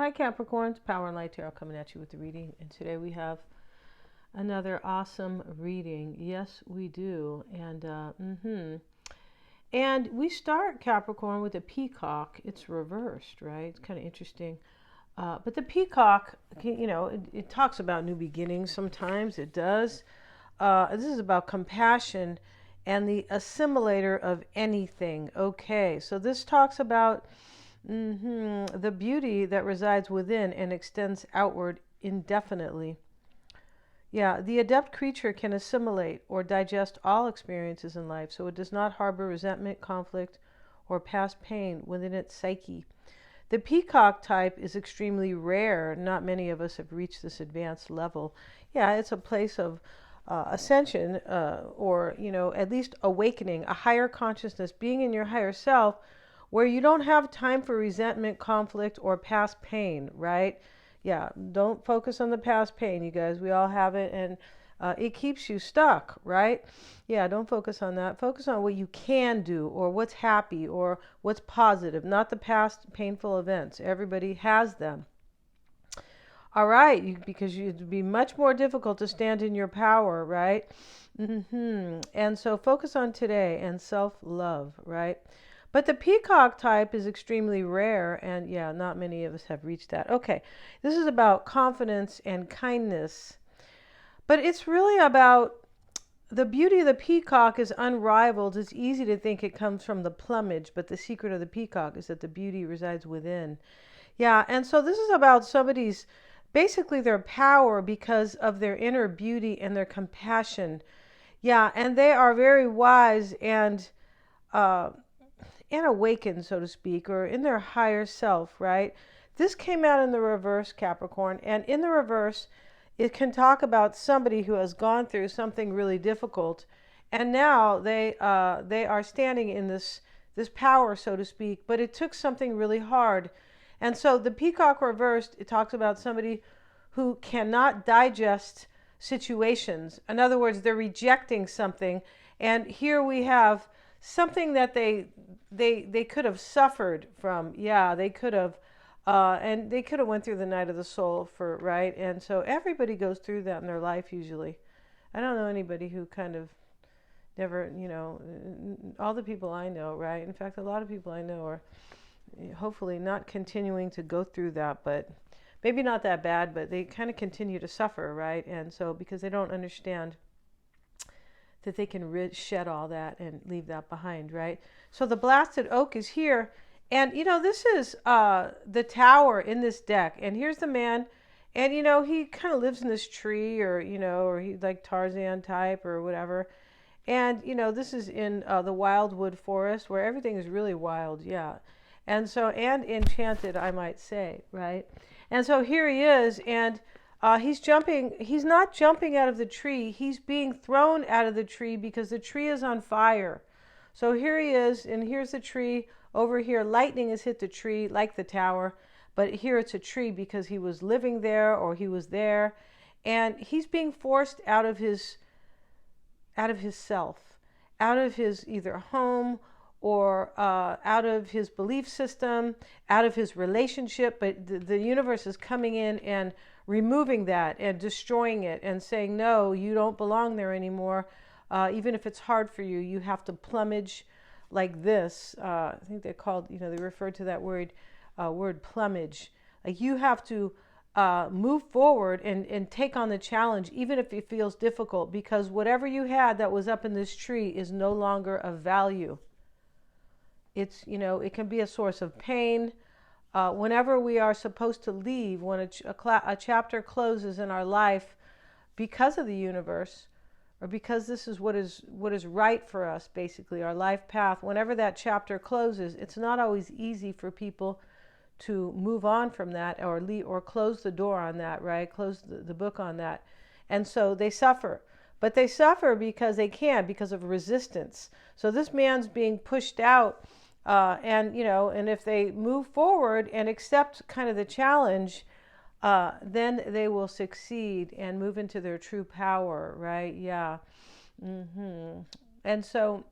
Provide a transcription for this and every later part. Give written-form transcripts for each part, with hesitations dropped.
Hi Capricorns, Power and Light Tarot coming at you with the reading, and today we have another awesome reading. Yes, we do, and we start Capricorn with a peacock. It's reversed, right? It's kind of interesting. But the peacock, it talks about new beginnings. Sometimes it does. This is about compassion and the assimilator of anything. Okay, so this talks about the beauty that resides within and extends outward indefinitely. Yeah, the adept creature can assimilate or digest all experiences in life, so it does not harbor resentment, conflict, or past pain within its psyche. The peacock type is extremely rare. Not many of us have reached this advanced level. Yeah, it's a place of ascension, or, at least awakening, a higher consciousness, being in your higher self, where you don't have time for resentment, conflict, or past pain, right? Yeah, don't focus on the past pain, you guys. We all have it, and it keeps you stuck, right? Yeah, don't focus on that. Focus on what you can do, or what's happy, or what's positive, not the past painful events. Everybody has them. All right, because it'd be much more difficult to stand in your power, right? And so focus on today and self-love, right? But the peacock type is extremely rare, and yeah, not many of us have reached that. Okay, this is about confidence and kindness, but it's really about the beauty of the peacock is unrivaled. It's easy to think it comes from the plumage, but the secret of the peacock is that the beauty resides within. Yeah, and so this is about somebody's basically their power because of their inner beauty and their compassion. Yeah, and they are very wise uh, and awakened, so to speak, or in their higher self, right? This came out in the reverse, Capricorn, and in the reverse, it can talk about somebody who has gone through something really difficult, and now they are standing in this power, so to speak. But it took something really hard, and so the peacock reversed. It talks about somebody who cannot digest situations. In other words, they're rejecting something, and here we have something that they could have suffered from. Yeah, they could have, and they could have went through the night of the soul for, right? And so everybody goes through that in their life usually. I don't know anybody who kind of never, all the people I know, right? In fact, a lot of people I know are hopefully not continuing to go through that, but maybe not that bad, but they kind of continue to suffer, right? And so because they don't understand that they can shed all that and leave that behind, right? So the blasted oak is here. And, this is the tower in this deck. And here's the man. And, he kind of lives in this tree or, or he's like Tarzan type or whatever. And, this is in the wildwood forest where everything is really wild. Yeah. And so, and enchanted, I might say, right? And so here he is. And he's jumping. He's not jumping out of the tree. He's being thrown out of the tree because the tree is on fire. So here he is, and here's the tree. Over here, lightning has hit the tree like the tower, but here it's a tree because he was living there or he was there, and he's being forced out of his self, out of his either home or out of his belief system, out of his relationship. But the universe is coming in and removing that and destroying it and saying, no, you don't belong there anymore. Even if it's hard for you, you have to plumage like this. I think they called, they referred to that word plumage. Like you have to move forward and take on the challenge, even if it feels difficult, because whatever you had that was up in this tree is no longer of value. It's, it can be a source of pain. Whenever we are supposed to leave, when a chapter closes in our life because of the universe, or because this is what is right for us, basically, our life path, whenever that chapter closes, it's not always easy for people to move on from that or leave, or close the door on that, right? Close the book on that. And so they suffer. But they suffer because they can, because of resistance. So this man's being pushed out, and if they move forward and accept kind of the challenge, then they will succeed and move into their true power, right? Yeah. And so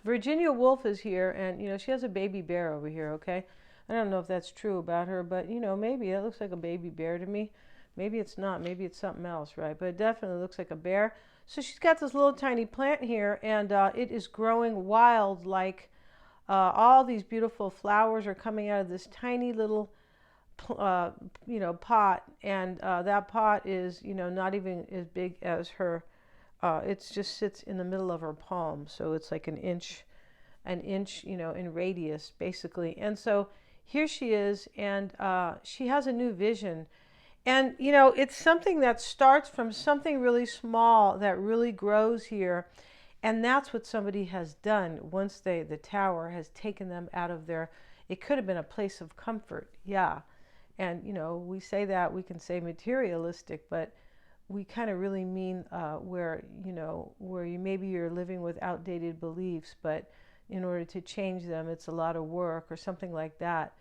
Virginia Woolf is here, and she has a baby bear over here, okay? I don't know if that's true about her, but maybe it looks like a baby bear to me. Maybe it's not. Maybe it's something else, right? But it definitely looks like a bear. So she's got this little tiny plant here, and it is growing wild. Like all these beautiful flowers are coming out of this tiny little, uh, pot, and that pot is, not even as big as her. It just sits in the middle of her palm, so it's like an inch, in radius, basically. And so here she is, and she has a new vision. And, it's something that starts from something really small that really grows here. And that's what somebody has done once the tower has taken them out of their, it could have been a place of comfort. Yeah. And, we say that, we can say materialistic, but we kind of really mean where maybe you're living with outdated beliefs, but in order to change them, it's a lot of work or something like that.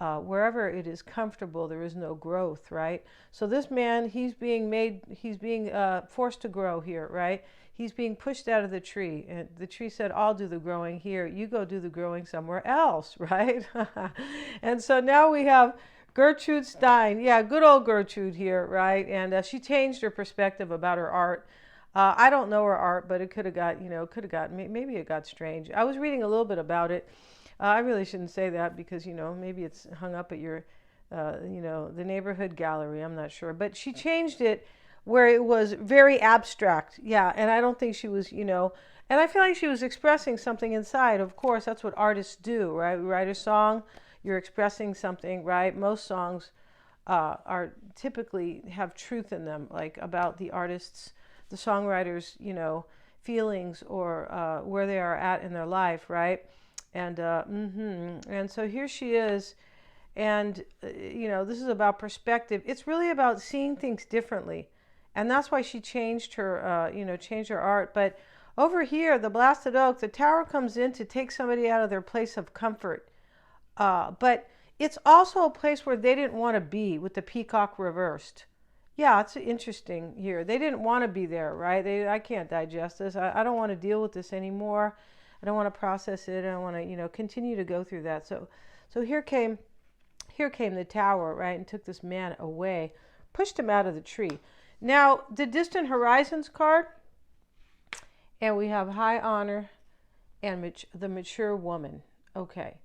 Wherever it is comfortable, there is no growth, right? So this man, he's being forced to grow here, right? He's being pushed out of the tree, and the tree said, "I'll do the growing here. You go do the growing somewhere else," right? And so now we have Gertrude Stein. Yeah, good old Gertrude here, right? And she changed her perspective about her art. I don't know her art, but it could have got, maybe it got strange. I was reading a little bit about it. I really shouldn't say that because, maybe it's hung up at your, the neighborhood gallery. I'm not sure. But she changed it where it was very abstract. Yeah. And I don't think she was, and I feel like she was expressing something inside. Of course, that's what artists do, right? We write a song, you're expressing something, right? Most songs are typically have truth in them, like about the artist's, the songwriter's, feelings or where they are at in their life, right? And and so here she is, and this is about perspective. It's really about seeing things differently, and that's why she changed her, changed her art. But over here, the blasted oak, the tower comes in to take somebody out of their place of comfort, but it's also a place where they didn't want to be with the peacock reversed. Yeah, it's interesting here. They didn't want to be there, right? I can't digest this. I don't want to deal with this anymore. I don't want to process it. I don't want to, continue to go through that. So here came the tower, right, and took this man away, pushed him out of the tree. Now, the distant horizons card, and we have high honor and the mature woman. Okay.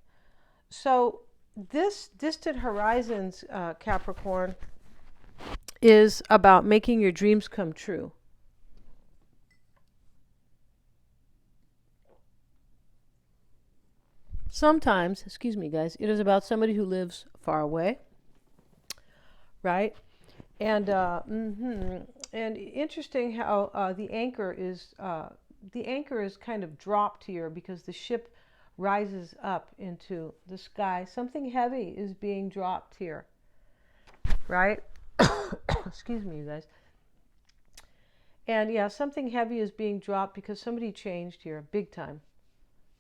So this distant horizons, Capricorn, is about making your dreams come true. Sometimes, excuse me, guys, it is about somebody who lives far away, right? And and interesting how the anchor is kind of dropped here because the ship rises up into the sky. Something heavy is being dropped here, right? Excuse me, you guys. And yeah, something heavy is being dropped because somebody changed here big time.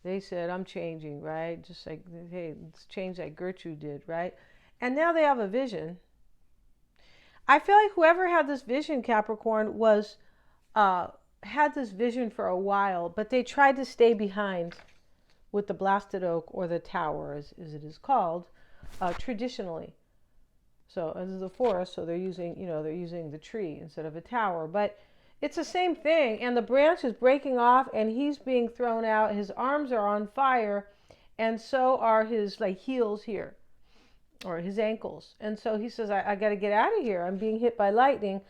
They said, "I'm changing," right? Just like, hey, let's change like Gertrude did, right? And now they have a vision. I feel like whoever had this vision, Capricorn, had this vision for a while, but they tried to stay behind with the blasted oak, or the tower, as it is called, traditionally. So this is a forest, so they're using the tree instead of a tower. But it's the same thing, and the branch is breaking off, and he's being thrown out. His arms are on fire, and so are his heels here, or his ankles. And so he says, I got to get out of here. I'm being hit by lightning.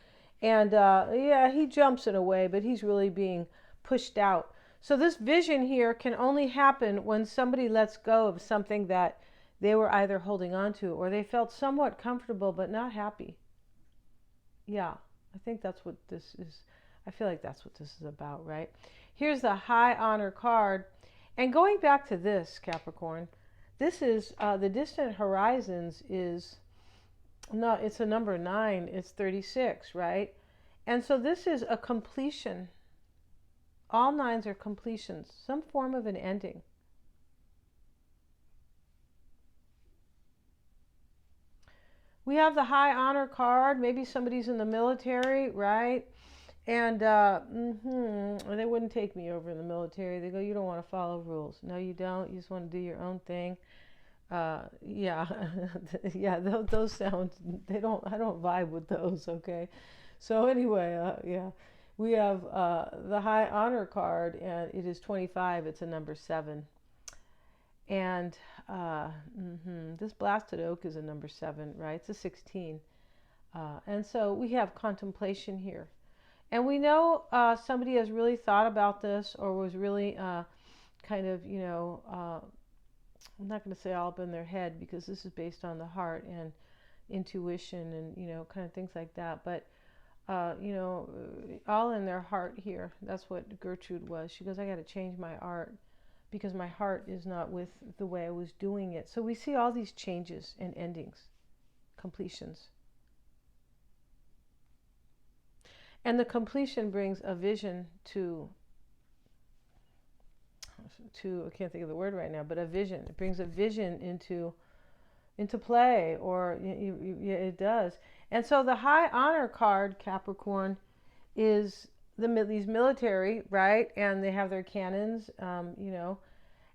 And yeah, he jumps in a way, but he's really being pushed out. So this vision here can only happen when somebody lets go of something that they were either holding on to, or they felt somewhat comfortable but not happy. Yeah, I think that's what this is. I feel like that's what this is about, right? Here's the high honor card. And going back to this, Capricorn, this is the distant horizons is, no, it's a number 9. It's 36, right? And so this is a completion. All 9s are completions, some form of an ending. We have the high honor card. Maybe somebody's in the military, right? And they wouldn't take me over in the military. They go, "You don't want to follow rules." No, you don't. You just want to do your own thing. Yeah, yeah, those sound, I don't vibe with those, okay? So anyway, yeah, we have the high honor card, and it is 25, it's a number 7. And this blasted oak is a number 7, right? It's a 16. And so we have contemplation here. And we know somebody has really thought about this, or was really kind of, I'm not going to say all up in their head, because this is based on the heart and intuition and, kind of things like that. But, all in their heart here. That's what Gertrude was. She goes, I got to change my art because my heart is not with the way I was doing it. So we see all these changes and endings, completions. And the completion brings a vision to I can't think of the word right now, but a vision. It brings a vision into play, or it does. And so the high honor card, Capricorn, is these military, right? And they have their cannons,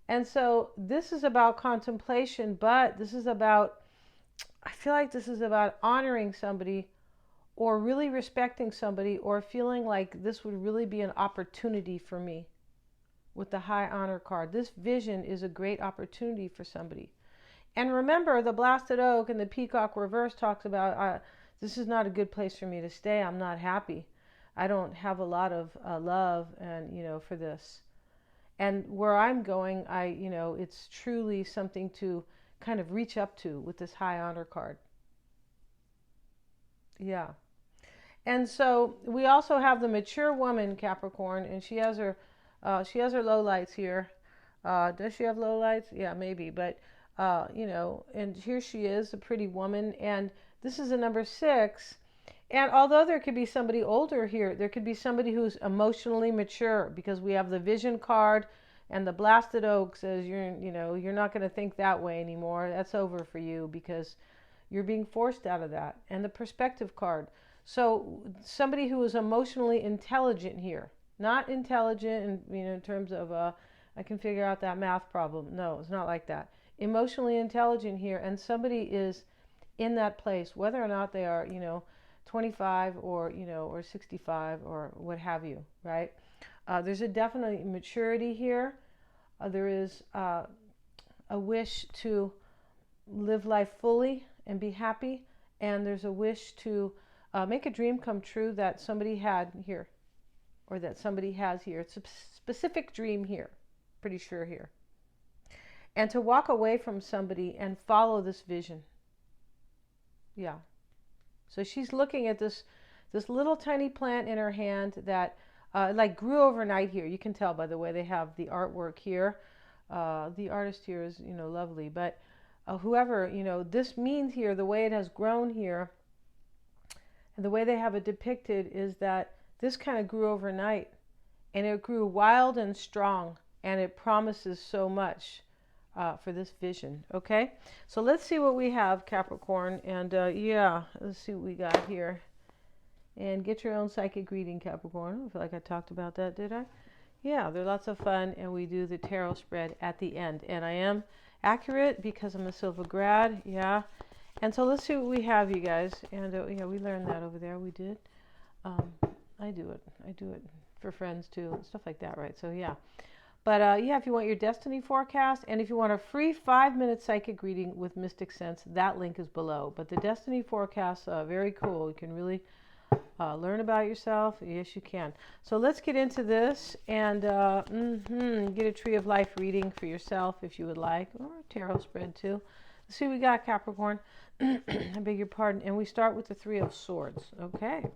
And so this is about contemplation, but I feel like this is about honoring somebody, or really respecting somebody, or feeling like this would really be an opportunity for me. With the high honor card, this vision is a great opportunity for somebody. And remember, the blasted oak and the peacock reverse talks about this is not a good place for me to stay. I'm not happy. I don't have a lot of love and for this. And where I'm going, it's truly something to kind of reach up to with this high honor card. Yeah. And so we also have the mature woman, Capricorn, and she has her low lights here. Does she have low lights? Yeah, maybe. But, and here she is, a pretty woman. And this is a number 6. And although there could be somebody older here, there could be somebody who's emotionally mature, because we have the vision card, and the blasted oak says you're not going to think that way anymore. That's over for you, because you're being forced out of that. And the perspective card. So somebody who is emotionally intelligent here. Not intelligent in terms of I can figure out that math problem. No, it's not like that. Emotionally intelligent here, and somebody is in that place, whether or not they are 25 or or 65 or what have you, right? There's a definite maturity here. There is a wish to live life fully and be happy, and there's a wish to make a dream come true that somebody had here, or that somebody has here. It's a specific dream here, pretty sure here. And to walk away from somebody and follow this vision. Yeah. So she's looking at this little tiny plant in her hand that like grew overnight here. You can tell by the way they have the artwork here. The artist here is, lovely. But whoever, this means here, the way it has grown here, and the way they have it depicted is that this kind of grew overnight, and it grew wild and strong, and it promises so much for this vision. Okay, so let's see what we have, Capricorn, and let's see what we got here. And get your own psychic reading, Capricorn. I feel like I talked about that, did I? Yeah, they're lots of fun, and we do the tarot spread at the end. And I am accurate because I'm a Silva grad, yeah. And so let's see what we have, you guys. And we learned that over there. We did. I do it for friends too, and stuff like that, right? So yeah. But if you want your destiny forecast, and if you want a free 5-minute psychic reading with Mystic Sense, that link is below. But the destiny forecast, very cool. You can really learn about yourself. Yes, you can. So let's get into this and get a Tree of Life reading for yourself if you would like, or a tarot spread too. Let's see what we got, Capricorn. I beg your pardon. And we start with the 3 of Swords. Okay.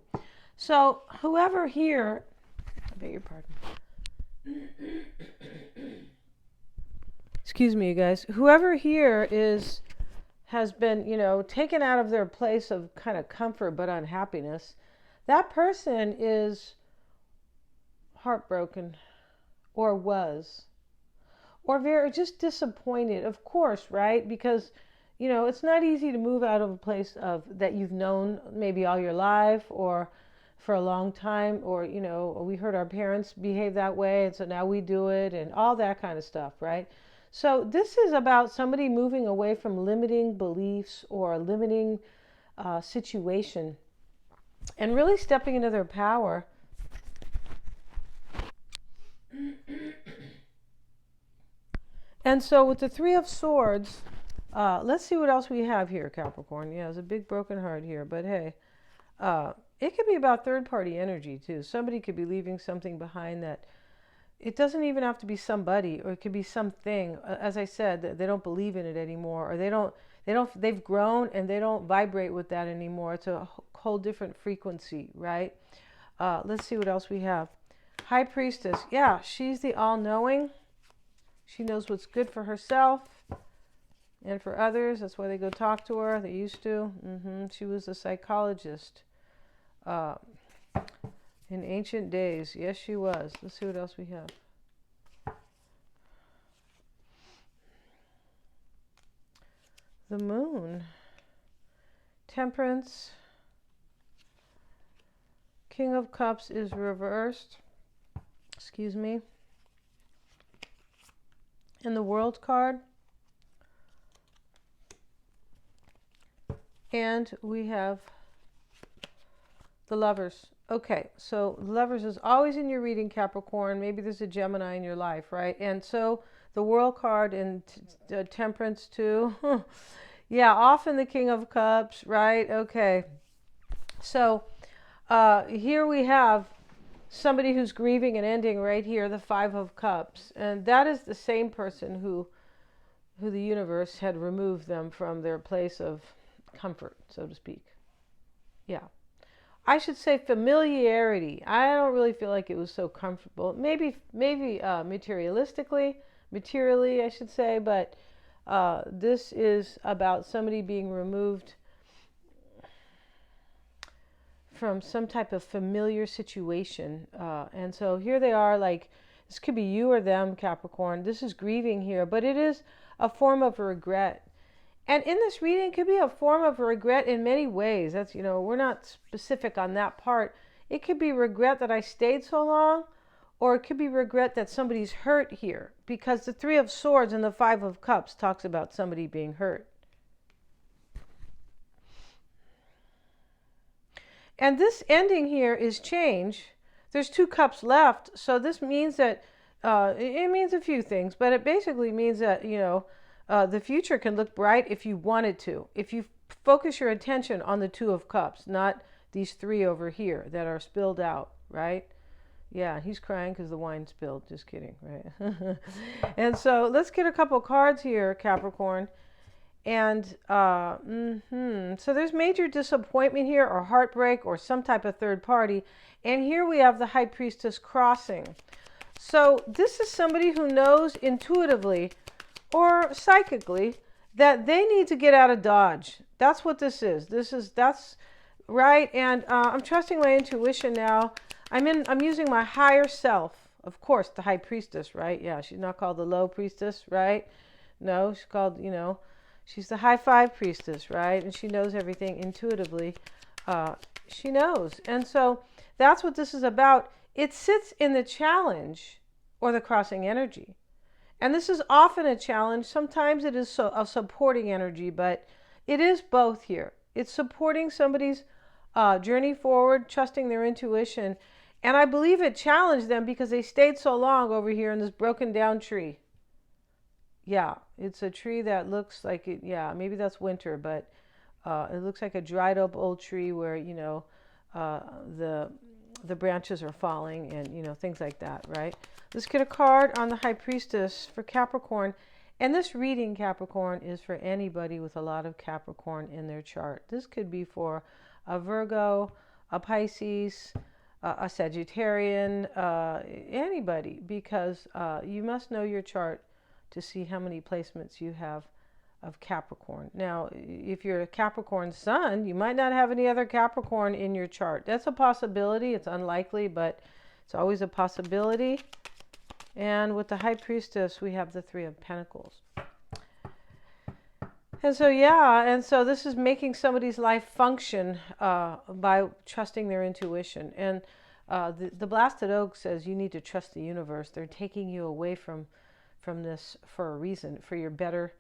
So whoever here, I beg your pardon. Excuse me, you guys. Whoever here has been, taken out of their place of kind of comfort but unhappiness, that person is heartbroken, or was, or very just disappointed, of course, right? Because it's not easy to move out of a place of that you've known maybe all your life, or for a long time, or we heard our parents behave that way, and so now we do it, and all that kind of stuff, right? So this is about somebody moving away from limiting beliefs or a limiting situation and really stepping into their power. And so with the Three of Swords, let's see what else we have here, Capricorn. Yeah, there's a big broken heart here, but hey, it could be about third-party energy too. Somebody could be leaving something behind that it doesn't even have to be somebody, or it could be something. As I said, they don't believe in it anymore, or they've grown and they don't vibrate with that anymore. It's a whole different frequency, right? Let's see what else we have. High Priestess. Yeah, she's the all-knowing. She knows what's good for herself and for others. That's why they go talk to her. They used to. She was a psychologist in ancient days. Yes, she was. Let's see what else we have. The Moon. Temperance. King of Cups is reversed. Excuse me. And the World card. And we have the Lovers. Okay, so Lovers is always in your reading, Capricorn. Maybe there's a Gemini in your life, right? And so the World card and Temperance too. Yeah, often the King of Cups, right? Okay. So here we have somebody who's grieving and ending right here, the Five of Cups. And that is the same person who the universe had removed them from their place of comfort, so to speak. Yeah. I should say familiarity. I don't really feel like it was so comfortable. Maybe materially, I should say, but this is about somebody being removed from some type of familiar situation. And so here they are, like, this could be you or them, Capricorn. This is grieving here, but it is a form of regret. And in this reading, it could be a form of regret in many ways. That's, we're not specific on that part. It could be regret that I stayed so long, or it could be regret that somebody's hurt here, because the Three of Swords and the Five of Cups talks about somebody being hurt. And this ending here is change. There's 2 cups left, so this means that it means a few things, but it basically means that, the future can look bright if you wanted to. If you focus your attention on the Two of Cups, not these 3 over here that are spilled out, right? Yeah, he's crying because the wine spilled. Just kidding, right? And so let's get a couple cards here, Capricorn. And so there's major disappointment here, or heartbreak, or some type of third party. And here we have the High Priestess crossing. So this is somebody who knows intuitively or psychically that they need to get out of Dodge. That's what this is. That's right. And I'm trusting my intuition now. I'm using my higher self. Of course, the High Priestess, right? Yeah, she's not called the Low Priestess, right? No, she's called, she's the High Five Priestess, right? And she knows everything intuitively. She knows. And so that's what this is about. It sits in the challenge or the crossing energy. And this is often a challenge. Sometimes it is a supporting energy, but it is both here. It's supporting somebody's journey forward, trusting their intuition. And I believe it challenged them because they stayed so long over here in this broken down tree. Yeah, it's a tree that looks like it. Yeah, maybe that's winter, but it looks like a dried up old tree where, the branches are falling and, things like that, right? Let's get a card on the High Priestess for Capricorn. And this reading, Capricorn, is for anybody with a lot of Capricorn in their chart. This could be for a Virgo, a Pisces, a Sagittarian, anybody, because you must know your chart to see how many placements you have of Capricorn. Now, if you're a Capricorn sun, you might not have any other Capricorn in your chart. That's a possibility. It's unlikely, but it's always a possibility. And with the High Priestess, we have the Three of Pentacles. And so, and so this is making somebody's life function by trusting their intuition. And the Blasted Oak says you need to trust the universe. They're taking you away from from this for a reason, for your better,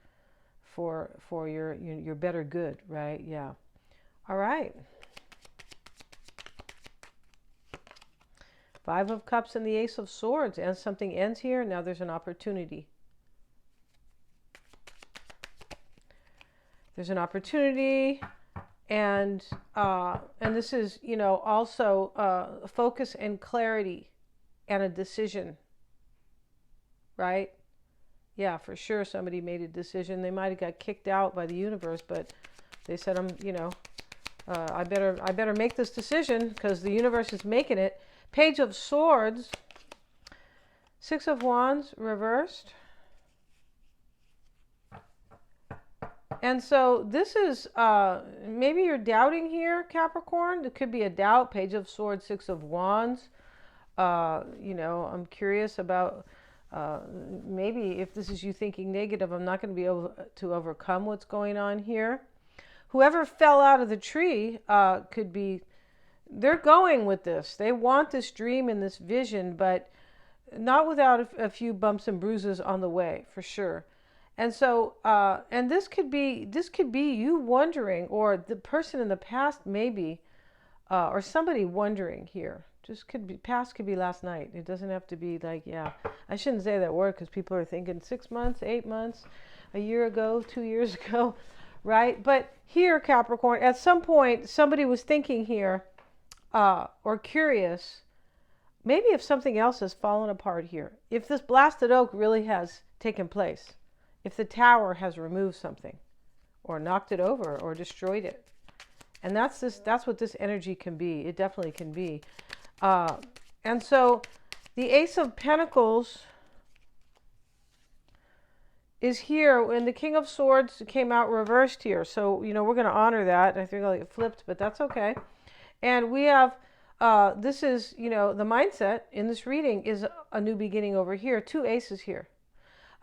for your better good, right? Yeah. All right. Five of Cups and the Ace of Swords, and something ends here. Now there's an opportunity. There's an opportunity, and this is, also focus and clarity and a decision, right? Yeah, for sure somebody made a decision. They might have got kicked out by the universe, but they said, I better make this decision because the universe is making it. Page of Swords, Six of Wands reversed. And so this is, maybe you're doubting here, Capricorn. It could be a doubt. Page of Swords, Six of Wands. I'm curious about, maybe if this is you thinking negative, I'm not going to be able to overcome what's going on here. Whoever fell out of the tree could be, they're going with this. They want this dream and this vision, but not without a few bumps and bruises on the way, for sure. And so, and this could be you wondering, or the person in the past maybe, or somebody wondering here. Just could be, past could be last night. It doesn't have to be like, yeah. I shouldn't say that word because people are thinking 6 months, 8 months, a year ago, 2 years ago, right? But here, Capricorn, at some point, somebody was thinking here, or curious, maybe if something else has fallen apart here. If this blasted oak really has taken place. If the tower has removed something or knocked it over or destroyed it. And that's what this energy can be. It definitely can be. And so the Ace of Pentacles is here, and the King of Swords came out reversed here. So, we're going to honor that. I think I'll get flipped, but that's okay. And we have, this is, the mindset in this reading is a new beginning over here. Two aces here.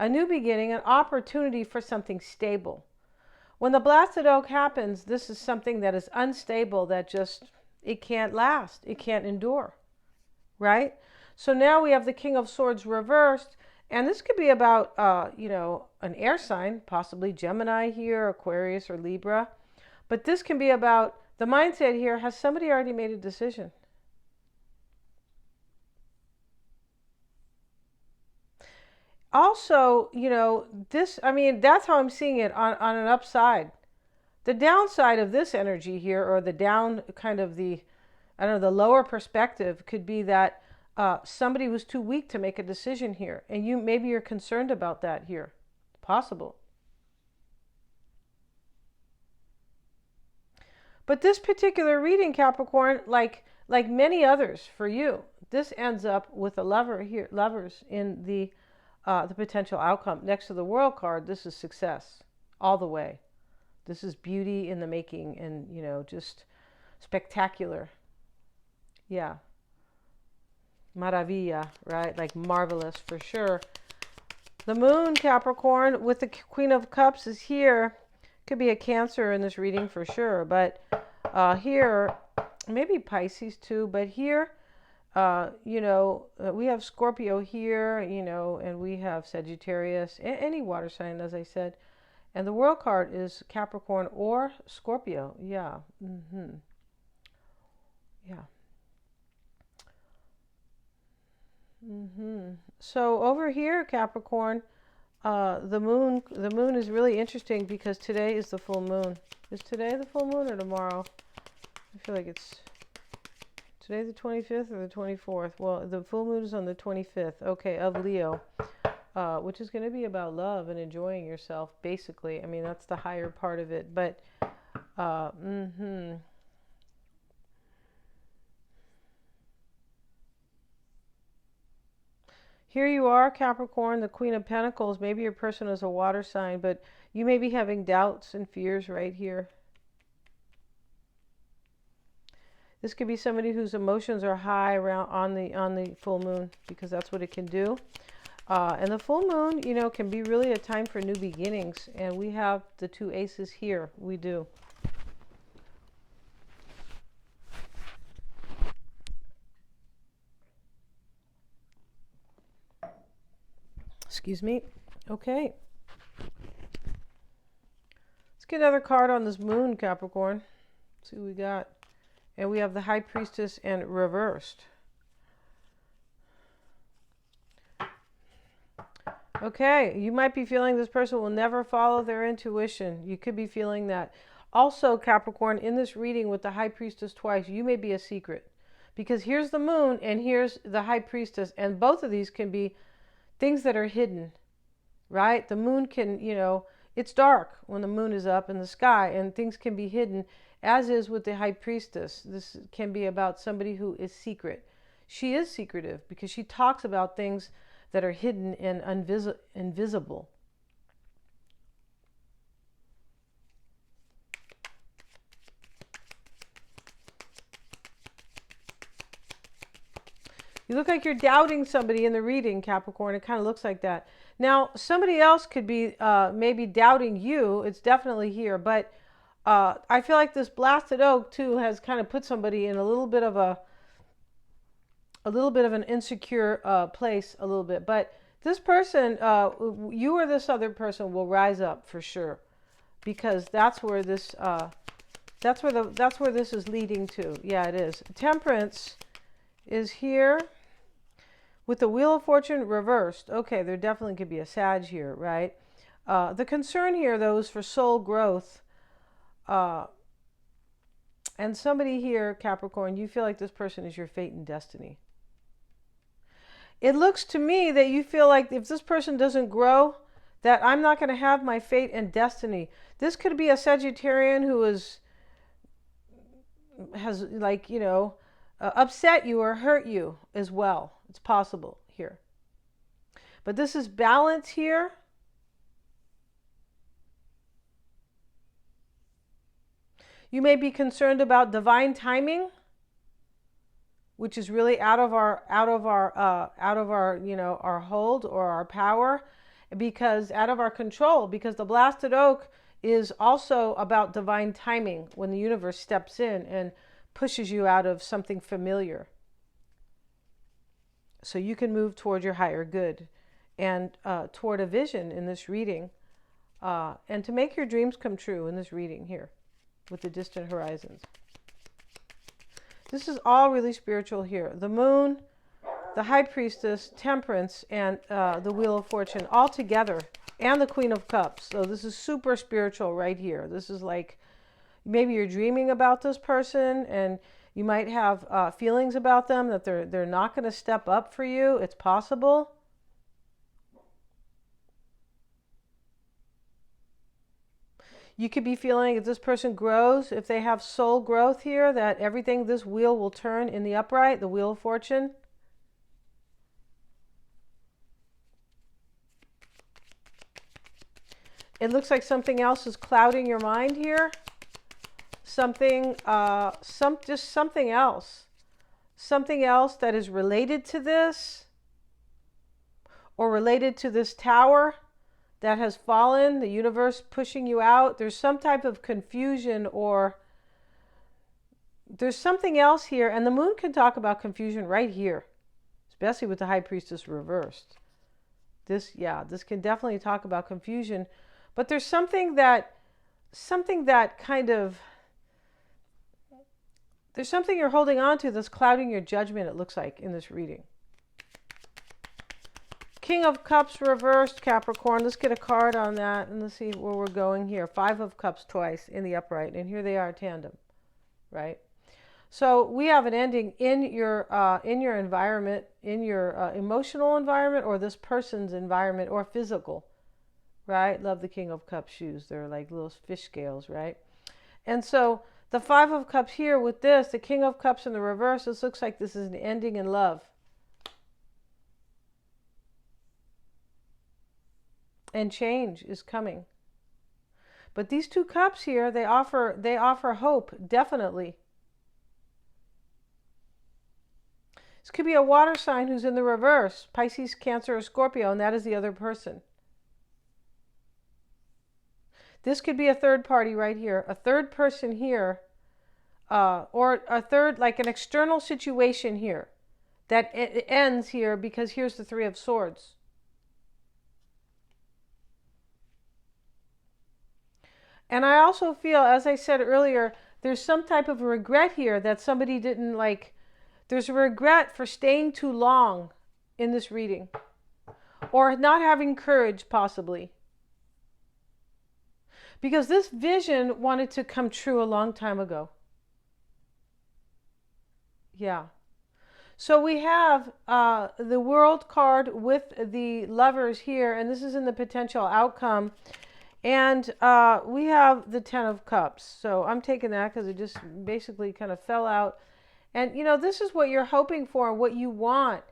A new beginning, an opportunity for something stable. When the blasted oak happens, this is something that is unstable, that just, it can't last. It can't endure, right? So now we have the King of Swords reversed, and this could be about, an air sign, possibly Gemini here, Aquarius or Libra. But this can be about, the mindset here, has somebody already made a decision? Also, that's how I'm seeing it on an upside. The downside of this energy here, or the down kind of the lower perspective, could be that somebody was too weak to make a decision here. And maybe you're concerned about that here. Possible. But this particular reading, Capricorn, like many others for you, this ends up with a lover here, lovers in the potential outcome. Next to the World card, this is success all the way. This is beauty in the making, and just spectacular. Yeah. Maravilla, right? Like marvelous for sure. The Moon, Capricorn, with the Queen of Cups is here. Could be a Cancer in this reading for sure, but here, maybe Pisces too, but here, we have Scorpio here, and we have Sagittarius, any water sign, as I said. And the World card is Capricorn or Scorpio. Yeah. Yeah. So over here, Capricorn, the moon is really interesting because today is the full moon. Is today the full moon or tomorrow? I feel like it's today the 25th or the 24th. Well, the full moon is on the 25th, okay, of Leo, which is going to be about love and enjoying yourself, basically. I mean, that's the higher part of it, but here you are, Capricorn, the Queen of Pentacles. Maybe your person is a water sign, but you may be having doubts and fears right here. This could be somebody whose emotions are high around on the full moon, because that's what it can do. And the full moon, can be really a time for new beginnings. And we have the two aces here. We do. Excuse me. Okay. Let's get another card on this moon, Capricorn. See what we got. And we have the High Priestess and reversed. Okay, you might be feeling this person will never follow their intuition. You could be feeling that. Also, Capricorn, in this reading with the High Priestess twice, you may be a secret. Because here's the moon and here's the High Priestess. And both of these can be things that are hidden, right? The moon can, it's dark when the moon is up in the sky and things can be hidden, as is with the High Priestess. This can be about somebody who is secret. She is secretive because she talks about things that are hidden and invisible. You look like you're doubting somebody in the reading, Capricorn. It kind of looks like that. Now, somebody else could be maybe doubting you. It's definitely here. But I feel like this blasted oak, too, has kind of put somebody in a little bit of an insecure place a little bit. But this person, you or this other person will rise up for sure. Because that's where this, that's where this is leading to. Yeah, it is. Temperance is here. With the Wheel of Fortune reversed, okay, there definitely could be a Sag here, right? The concern here, though, is for soul growth. And somebody here, Capricorn, you feel like this person is your fate and destiny. It looks to me that you feel like if this person doesn't grow, that I'm not going to have my fate and destiny. This could be a Sagittarian who has like, upset you or hurt you as well. It's possible here. But this is balance here. You may be concerned about divine timing, which is really out of our our hold or our power, because out of our control, because the blasted oak is also about divine timing when the universe steps in and pushes you out of something familiar. So you can move toward your higher good and toward a vision in this reading and to make your dreams come true in this reading here with the distant horizons. This is all really spiritual here. The moon, the High Priestess, Temperance, and the Wheel of Fortune all together, and the Queen of Cups. So this is super spiritual right here. This is like maybe you're dreaming about this person and you might have feelings about them that they're not going to step up for you. It's possible. You could be feeling if this person grows, if they have soul growth here, that everything, this wheel will turn in the upright, the Wheel of Fortune. It looks like something else is clouding your mind here. Something, just something else. Something else that is related to this or related to this tower that has fallen, the universe pushing you out. There's some type of confusion or there's something else here. And the moon can talk about confusion right here, especially with the High Priestess reversed. This can definitely talk about confusion. But there's something that kind of, there's something you're holding on to that's clouding your judgment, it looks like, in this reading. King of Cups reversed, Capricorn. Let's get a card on that and let's see where we're going here. 5 of Cups twice in the upright, and here they are tandem, right? So we have an ending in your environment, in your emotional environment, or this person's environment, or physical, right? Love the King of Cups shoes. They're like little fish scales, right? And so the 5 of Cups here with this, the King of Cups in the reverse, this looks like this is an ending in love. And change is coming. But these 2 cups here, they offer hope, definitely. This could be a water sign who's in the reverse, Pisces, Cancer, or Scorpio, and that is the other person. This could be a third party right here, a third person here, or a third, like an external situation here that it ends here because here's the 3 of Swords. And I also feel, as I said earlier, there's some type of regret here that somebody didn't like. There's a regret for staying too long in this reading, or not having courage, possibly. Because this vision wanted to come true a long time ago. Yeah. So we have the World card with the Lovers here, and this is in the potential outcome. And we have the Ten of Cups. So I'm taking that because it just basically kind of fell out. And, you know, this is what you're hoping for and what you want.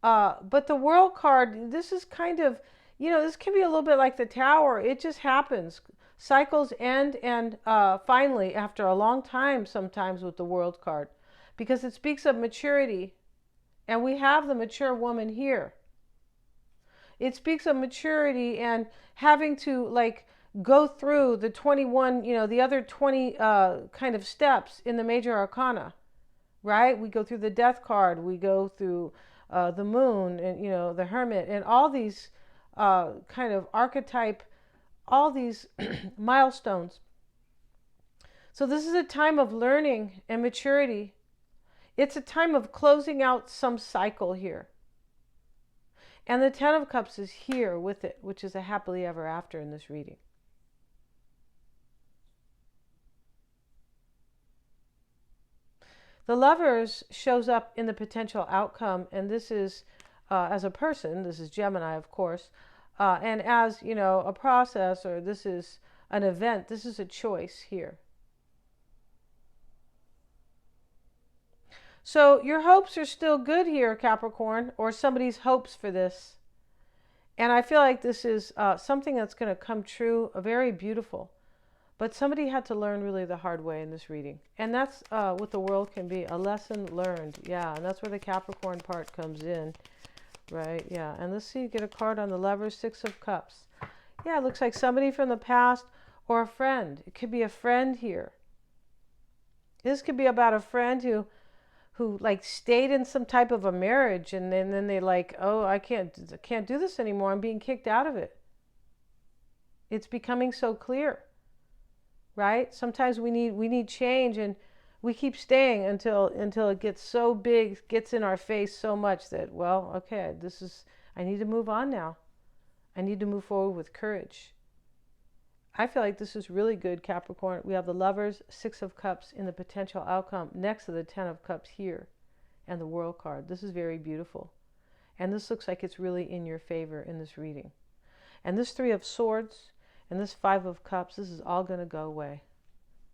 But the World card, this is kind of, you know, this can be a little bit like the Tower. It just happens. Cycles end, and finally, after a long time sometimes with the World card, because it speaks of maturity. And we have the mature woman here. It speaks of maturity and having to like go through the 21, you know, the other 20 kind of steps in the major arcana, right? We go through the Death card, we go through the Moon, and, you know, the Hermit, and all these kind of archetype, all these milestones. So this is a time of learning and maturity. It's a time of closing out some cycle here. And the Ten of Cups is here with it, which is a happily ever after in this reading. The Lovers shows up in the potential outcome, and this is as a person, this is Gemini, of course, and as, you know, a process, or this is an event, this is a choice here. So your hopes are still good here, Capricorn, or somebody's hopes for this. And I feel like this is something that's going to come true, very beautiful. But somebody had to learn really the hard way in this reading. And that's what the World can be, a lesson learned. Yeah, and that's where the Capricorn part comes in, right? Yeah, and let's see, get a card on the Lovers, Six of Cups. Yeah, it looks like somebody from the past or a friend. It could be a friend here. This could be about a friend who like stayed in some type of a marriage, and then they like, oh, I can't do this anymore. I'm being kicked out of it. It's becoming so clear, right? Sometimes we need change, and we keep staying until it gets so big, gets in our face so much that, well, okay, I need to move on now. I need to move forward with courage. I feel like this is really good, Capricorn. We have the Lovers, Six of Cups in the potential outcome next to the Ten of Cups here, and the World card. This is very beautiful. And this looks like it's really in your favor in this reading. And this Three of Swords and this Five of Cups, this is all going to go away.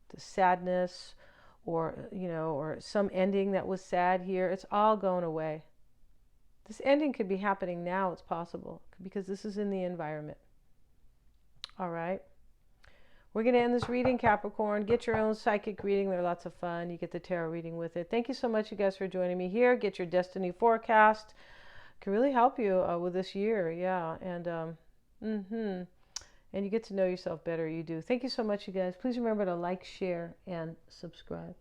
The sadness, or, you know, or some ending that was sad here, it's all going away. This ending could be happening now, it's possible, because this is in the environment. All right. We're going to end this reading, Capricorn. Get your own psychic reading. They're lots of fun. You get the tarot reading with it. Thank you so much, you guys, for joining me here. Get your destiny forecast. Can really help you with this year. Yeah. And, and you get to know yourself better. You do. Thank you so much, you guys. Please remember to like, share, and subscribe.